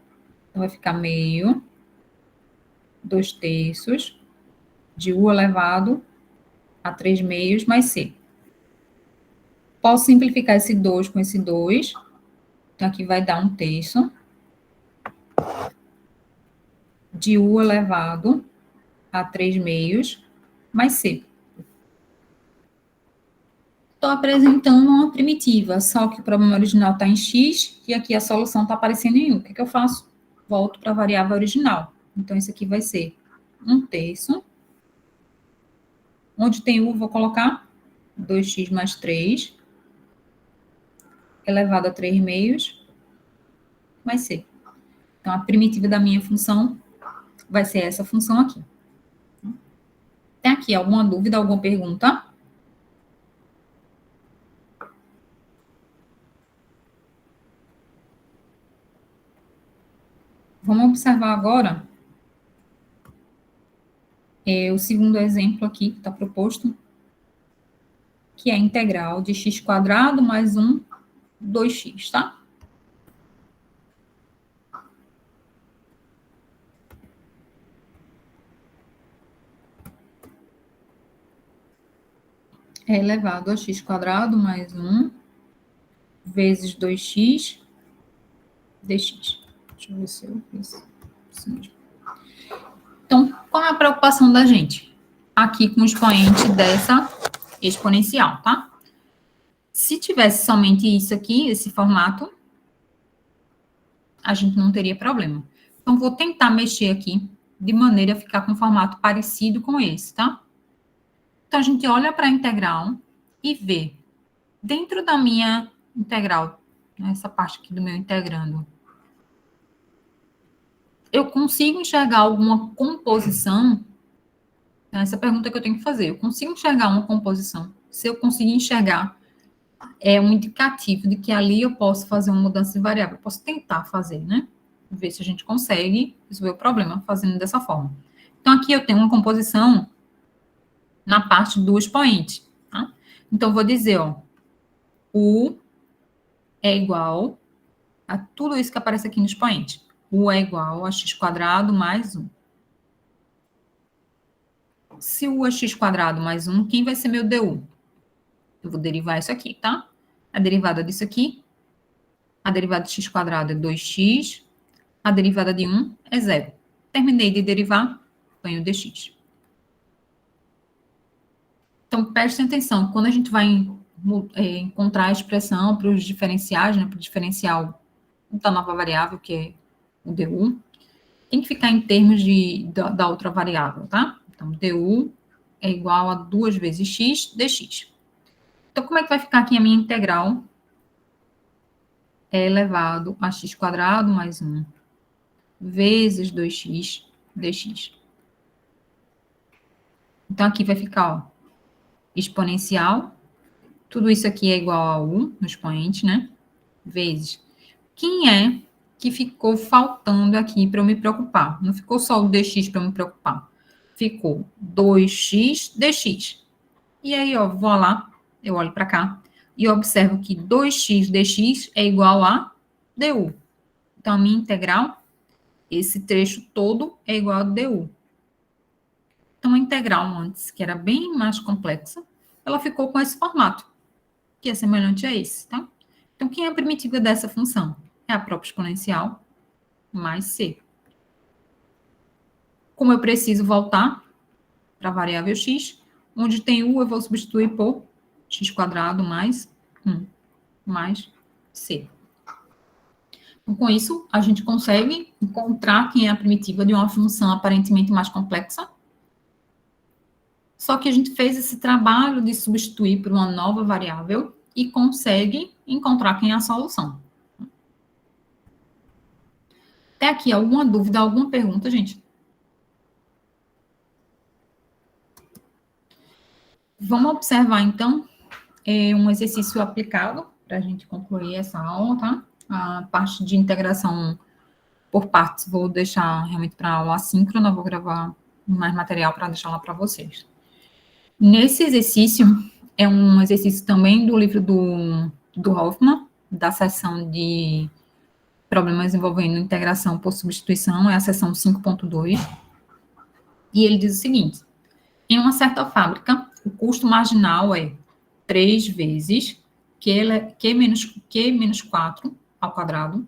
Então, vai ficar meio, 2 terços, de u elevado a 3 meios mais c. Posso simplificar esse 2 com esse 2. Então, aqui vai dar 1 terço de u elevado a 3 meios mais c. Estou apresentando uma primitiva, só que o problema original está em x e aqui a solução está aparecendo em u. O que eu faço? Volto para a variável original. Então, isso aqui vai ser 1 terço. Onde tem u, vou colocar 2x mais 3 elevado a 3 meios mais c. Então, a primitiva da minha função vai ser essa função aqui. Tem aqui alguma dúvida, alguma pergunta? Vamos observar agora o segundo exemplo aqui que está proposto, que é a integral de x² mais 1, 2x, tá? É elevado a x² mais 1 vezes 2x dx. Deixa eu ver se eu fiz isso mesmo. Então, qual é a preocupação da gente? Aqui com o expoente dessa exponencial, tá? Se tivesse somente isso aqui, esse formato, a gente não teria problema. Então, vou tentar mexer aqui de maneira a ficar com um formato parecido com esse, tá? Então, a gente olha para a integral e vê, dentro da minha integral, essa parte aqui do meu integrando, eu consigo enxergar alguma composição? Essa pergunta que eu tenho que fazer. Eu consigo enxergar uma composição? Se eu conseguir enxergar, é um indicativo de que ali eu posso fazer uma mudança de variável. Eu posso tentar fazer, né? Ver se a gente consegue resolver o problema fazendo dessa forma. Então, aqui eu tenho uma composição na parte do expoente, tá? Então, vou dizer, ó, U é igual a tudo isso que aparece aqui no expoente. U é igual a x² mais 1. Se U é x² mais 1, quem vai ser meu du? Eu vou derivar isso aqui, tá? A derivada disso aqui, a derivada de x² é 2x, a derivada de 1 é 0. Terminei de derivar, ponho dx. Então, prestem atenção, quando a gente vai encontrar a expressão para os diferenciais, né, para o diferencial da nova variável, que é o du, tem que ficar em termos da outra variável, tá? Então, du é igual a 2 vezes x dx. Então, como é que vai ficar aqui a minha integral? É elevado a x² mais 1 vezes 2x dx. Então, aqui vai ficar, ó, exponencial. Tudo isso aqui é igual a u no expoente, né? Vezes. Quem é que ficou faltando aqui para eu me preocupar? Não ficou só o dx para eu me preocupar. Ficou 2x dx. E aí, ó, vou lá, eu olho para cá e observo que 2x dx é igual a du. Então, a minha integral, esse trecho todo é igual a du. Então, a integral antes, que era bem mais complexa, ela ficou com esse formato, que é semelhante a esse, tá? Então, quem é a primitiva dessa função? É a própria exponencial mais c. Como eu preciso voltar para a variável x, onde tem u, eu vou substituir por x² mais 1 mais c. Então, com isso, a gente consegue encontrar quem é a primitiva de uma função aparentemente mais complexa. Só que a gente fez esse trabalho de substituir por uma nova variável e consegue encontrar quem é a solução. Até aqui, alguma dúvida, alguma pergunta, gente? Vamos observar, então, um exercício aplicado para a gente concluir essa aula, tá? A parte de integração por partes vou deixar realmente para aula assíncrona, vou gravar mais material para deixar lá para vocês. Nesse exercício, é um exercício também do livro do Hoffman, da seção de problemas envolvendo integração por substituição, é a seção 5.2, e ele diz o seguinte: em uma certa fábrica, o custo marginal é 3 vezes Q menos 4 ao quadrado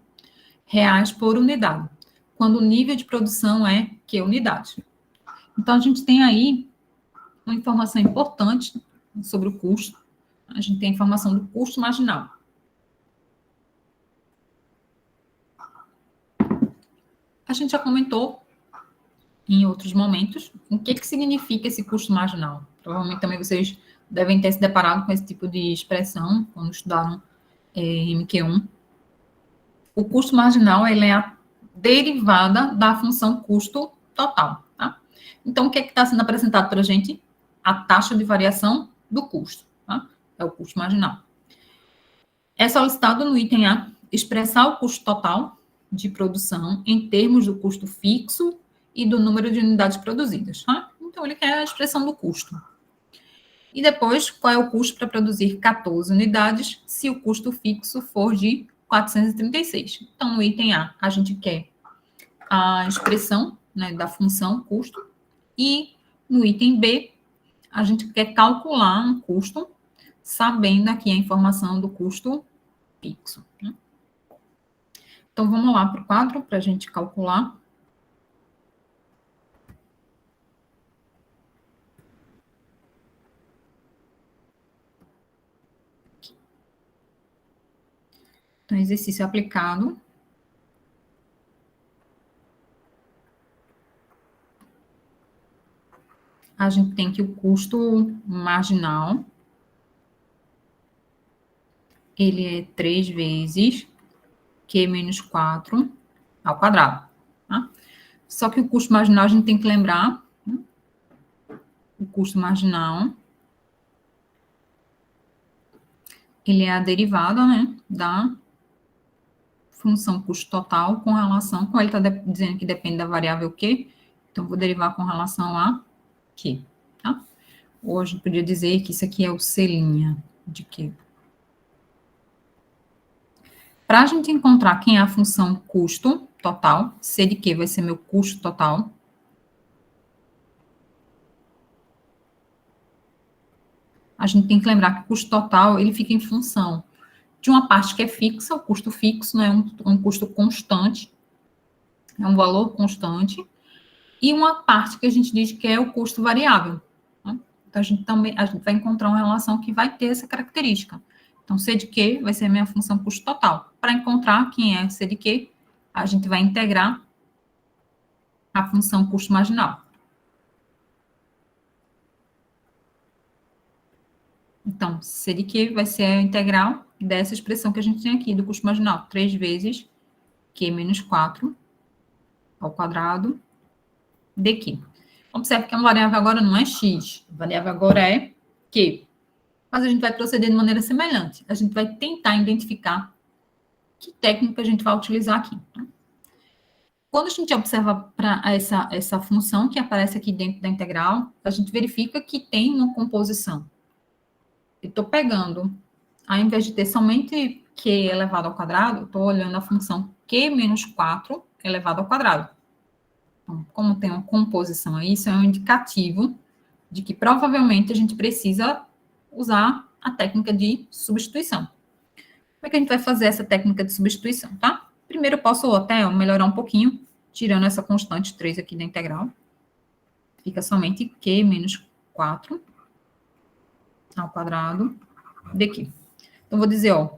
reais por unidade, quando o nível de produção é Q unidades. Então, a gente tem aí uma informação importante sobre o custo. A gente tem a informação do custo marginal. A gente já comentou em outros momentos o que significa esse custo marginal. Provavelmente também vocês devem ter se deparado com esse tipo de expressão quando estudaram MQ1. O custo marginal ele é a derivada da função custo total. Tá? Então, o que está sendo apresentado para a gente? A taxa de variação do custo. Tá? É o custo marginal. É solicitado no item A expressar o custo total de produção em termos do custo fixo e do número de unidades produzidas. Tá? Então, ele quer a expressão do custo. E depois, qual é o custo para produzir 14 unidades se o custo fixo for de 436? Então, no item A, a gente quer a expressão, né, da função custo, e no item B, a gente quer calcular um custo, sabendo aqui a informação do custo fixo. Né? Então, vamos lá para o quadro para a gente calcular. Então, exercício aplicado. A gente tem que o custo marginal, ele é 3 vezes Q menos 4 ao quadrado. Tá? Só que o custo marginal, a gente tem que lembrar, né? O custo marginal, ele é a derivada, né, da função custo total com relação, como ele está dizendo que depende da variável Q, então vou derivar com relação a Q, tá? Ou a gente podia dizer que isso aqui é o C' de Q. Para a gente encontrar quem é a função custo total, C de Q vai ser meu custo total. A gente tem que lembrar que o custo total, ele fica em função de uma parte que é fixa, o custo fixo, né, um custo constante, é um valor constante, e uma parte que a gente diz que é o custo variável. Né? Então, a gente vai encontrar uma relação que vai ter essa característica. Então, C de Q vai ser a minha função custo total. Para encontrar quem é C de Q, a gente vai integrar a função custo marginal. Então, C de Q vai ser a integral dessa expressão que a gente tem aqui, do custo marginal. 3 vezes Q menos 4 ao quadrado de Q. Observe que a variável agora não é X, a variável agora é Q. Mas a gente vai proceder de maneira semelhante. A gente vai tentar identificar que técnica a gente vai utilizar aqui. Quando a gente observa para essa função que aparece aqui dentro da integral, a gente verifica que tem uma composição. Eu estou pegando, ao invés de ter somente Q elevado ao quadrado, estou olhando a função Q menos 4 elevado ao quadrado. Então, como tem uma composição aí, isso é um indicativo de que provavelmente a gente precisa usar a técnica de substituição. Como é que a gente vai fazer essa técnica de substituição, tá? Primeiro eu posso até melhorar um pouquinho, tirando essa constante 3 aqui da integral. Fica somente Q menos 4 ao quadrado daqui. Então, vou dizer, ó,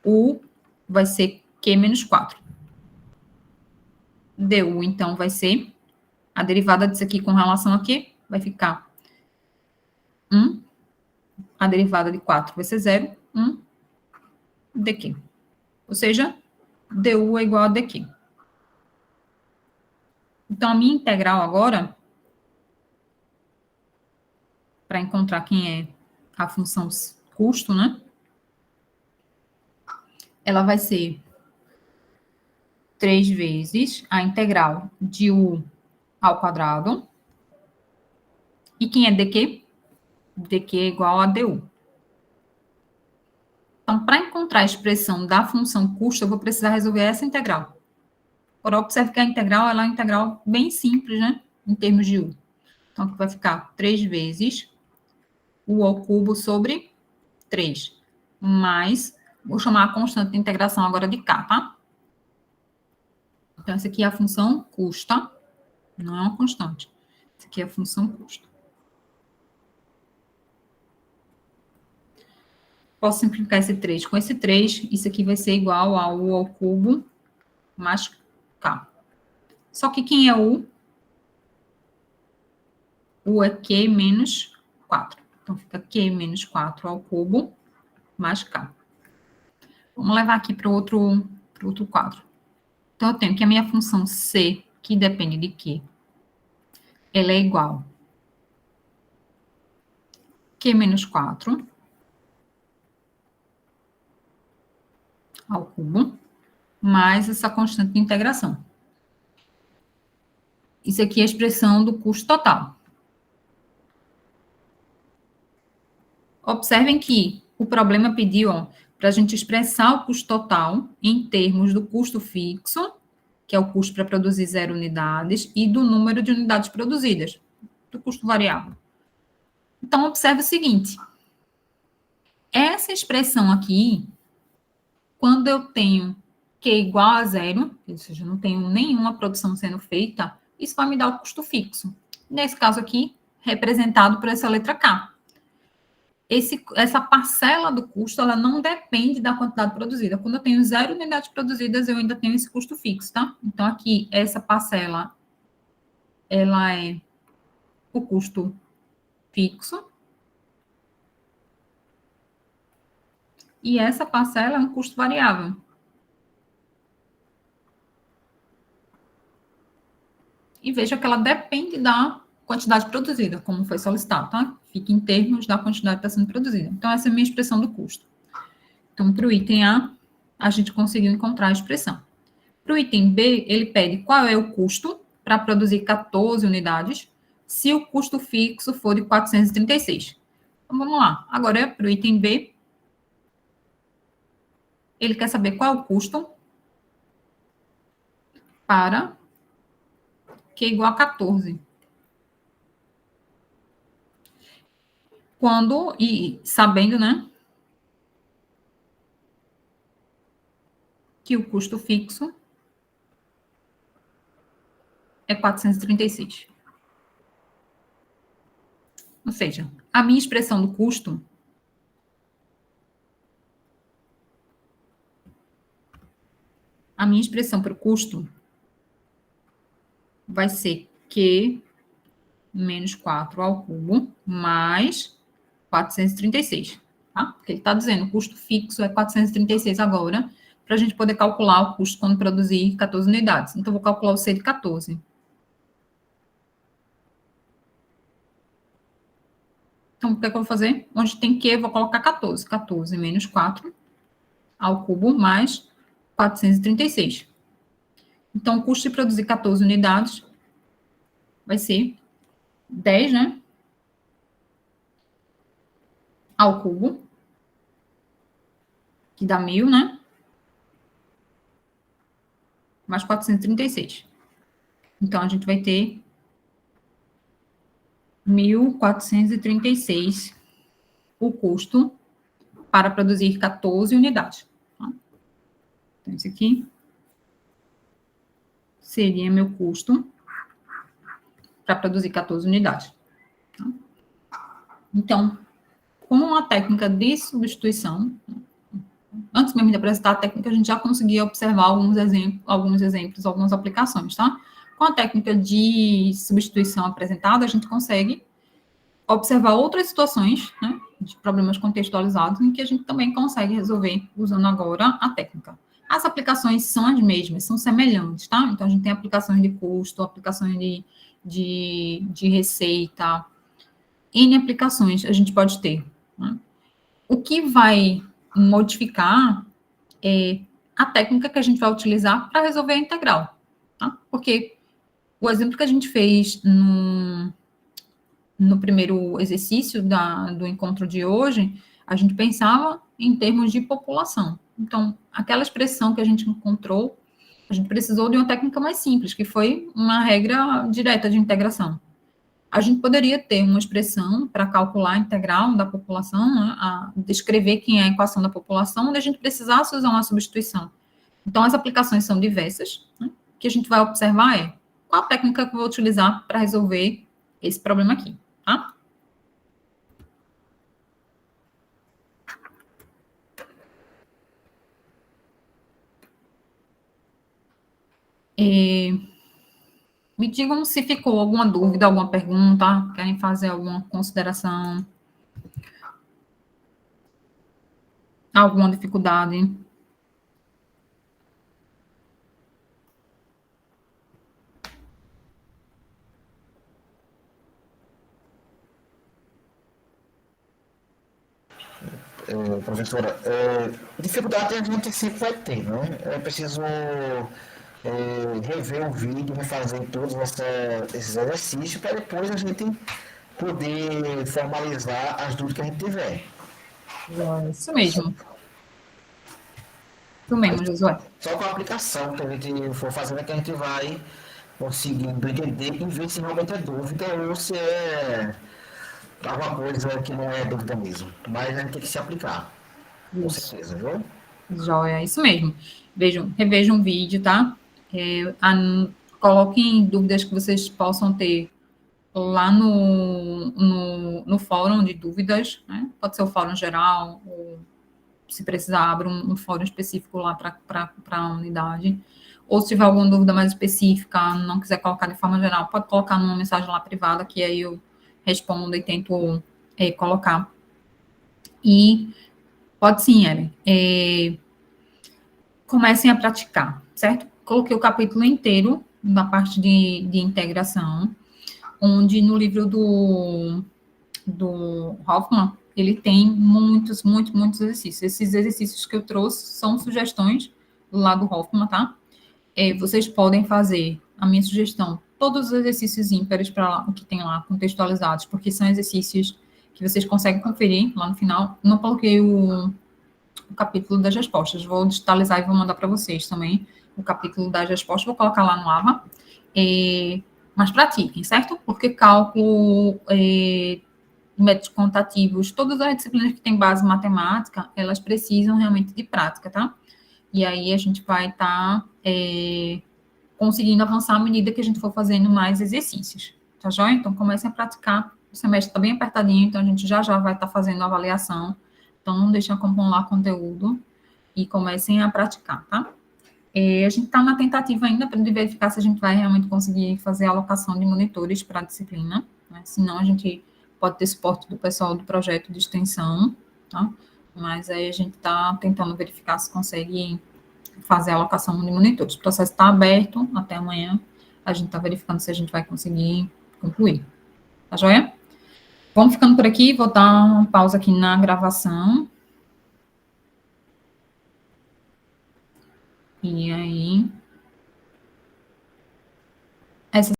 U vai ser Q menos 4. Du, então, vai ser a derivada disso aqui com relação a Q, vai ficar 1. A derivada de 4 vai ser 0, 1 dq. Ou seja, du é igual a dq. Então, a minha integral agora, para encontrar quem é a função custo, né? Ela vai ser 3 vezes a integral de u ao quadrado. E quem é dq? dq é igual a du. Então, para encontrar a expressão da função custo, eu vou precisar resolver essa integral. Agora, observe que a integral ela é uma integral bem simples, né? Em termos de u. Então, aqui vai ficar 3 vezes u ao cubo sobre 3. Mais, vou chamar a constante de integração agora de k, tá? Então, essa aqui é a função custa, não é uma constante. Essa aqui é a função custa. Posso simplificar esse 3 com esse 3. Isso aqui vai ser igual a u ao cubo mais k. Só que quem é u? U é Q menos 4. Então, fica Q menos 4 ao cubo mais K. Vamos levar aqui para o outro quadro. Então, eu tenho que a minha função C, que depende de Q, ela é igual a Q menos 4 ao cubo, mais essa constante de integração. Isso aqui é a expressão do custo total. Observem que o problema pediu para a gente expressar o custo total em termos do custo fixo, que é o custo para produzir 0 unidades, e do número de unidades produzidas, do custo variável. Então, observe o seguinte. Essa expressão aqui, quando eu tenho Q igual a 0, ou seja, não tenho nenhuma produção sendo feita, isso vai me dar o custo fixo. Nesse caso aqui, representado por essa letra K. Essa parcela do custo, ela não depende da quantidade produzida. Quando eu tenho 0 unidades produzidas, eu ainda tenho esse custo fixo, tá? Então, aqui, essa parcela, ela é o custo fixo. E essa parcela é um custo variável. E veja que ela depende da quantidade produzida, como foi solicitado, tá? Fica em termos da quantidade que está sendo produzida. Então, essa é a minha expressão do custo. Então, para o item A gente conseguiu encontrar a expressão. Para o item B, ele pede qual é o custo para produzir 14 unidades, se o custo fixo for de 436. Então, vamos lá. Agora, para o item B, ele quer saber qual é o custo para Q igual a 14. Quando, e sabendo, né, que o custo fixo é 436. Ou seja, a minha expressão do custo para o custo vai ser Q menos 4 ao cubo mais 436, tá? Porque ele está dizendo o custo fixo é 436 agora, para a gente poder calcular o custo quando produzir 14 unidades. Então, vou calcular o C de 14. Então, o que é que eu vou fazer? Onde tem Q, eu vou colocar 14. 14 menos 4 ao cubo mais 436. Então, o custo de produzir 14 unidades vai ser 10, né? Ao cubo, que dá 1.000, né? Mais 436. Então, a gente vai ter 1.436 o custo para produzir 14 unidades. Tá? Então, esse aqui seria meu custo para produzir 14 unidades. Tá? Então, como uma técnica de substituição, antes mesmo de apresentar a técnica, a gente já conseguia observar alguns exemplos, algumas aplicações, tá? Com a técnica de substituição apresentada, a gente consegue observar outras situações, né, de problemas contextualizados, em que a gente também consegue resolver usando agora a técnica. As aplicações são as mesmas, são semelhantes, tá? Então, a gente tem aplicações de custo, aplicações de receita, N aplicações a gente pode ter. Né? O que vai modificar é a técnica que a gente vai utilizar para resolver a integral, tá? Porque o exemplo que a gente fez no primeiro exercício do encontro de hoje, a gente pensava em termos de população. Então, aquela expressão que a gente encontrou, a gente precisou de uma técnica mais simples, que foi uma regra direta de integração. A gente poderia ter uma expressão para calcular a integral da população, né, descrever quem é a equação da população, onde a gente precisasse usar uma substituição. Então, as aplicações são diversas. Né? O que a gente vai observar é qual a técnica que eu vou utilizar para resolver esse problema aqui. Tá? Me digam se ficou alguma dúvida, alguma pergunta, querem fazer alguma consideração, alguma dificuldade. Professora, dificuldade a gente sempre vai ter, né? É preciso rever o vídeo, refazer todos esses exercícios para depois a gente poder formalizar as dúvidas que a gente tiver. Isso mesmo. Isso mesmo, Josué. Só com a aplicação que a gente for fazendo é que a gente vai conseguindo entender e ver se realmente é dúvida ou se é alguma coisa que não é dúvida mesmo. Mas a gente tem que se aplicar, com Isso. certeza, viu? Joia, isso mesmo. Revejam o vídeo, tá? Coloquem dúvidas que vocês possam ter lá no fórum de dúvidas, né? Pode ser o fórum geral, ou se precisar, abra um fórum específico lá para a unidade. Ou se tiver alguma dúvida mais específica, não quiser colocar de forma geral, pode colocar numa mensagem lá privada, que aí eu respondo e tento colocar. E pode sim, Ellen. Comecem a praticar, certo? Coloquei o capítulo inteiro na parte de integração, onde no livro do Hoffman, ele tem muitos exercícios. Esses exercícios que eu trouxe são sugestões lá do Hoffman, tá? Vocês podem fazer, a minha sugestão, todos os exercícios ímpares para o que tem lá, contextualizados, porque são exercícios que vocês conseguem conferir lá no final. Não coloquei o capítulo das respostas. Vou digitalizar e vou mandar para vocês também o capítulo das respostas. Vou colocar lá no AVA. Mas pratiquem, certo? Porque cálculo, métodos quantitativos, todas as disciplinas que têm base matemática, elas precisam realmente de prática, tá? E aí a gente vai estar conseguindo avançar à medida que a gente for fazendo mais exercícios, tá joia? Então, comecem a praticar. O semestre está bem apertadinho, então a gente já vai estar fazendo a avaliação. Então, não deixem acumular conteúdo e comecem a praticar, tá? A gente está na tentativa ainda de verificar se a gente vai realmente conseguir fazer a alocação de monitores para a disciplina, né? Senão a gente pode ter suporte do pessoal do projeto de extensão, tá? Mas aí a gente está tentando verificar se consegue fazer a alocação de monitores. O processo está aberto até amanhã, a gente está verificando se a gente vai conseguir concluir. Tá joia? Vamos ficando por aqui, vou dar uma pausa aqui na gravação. E aí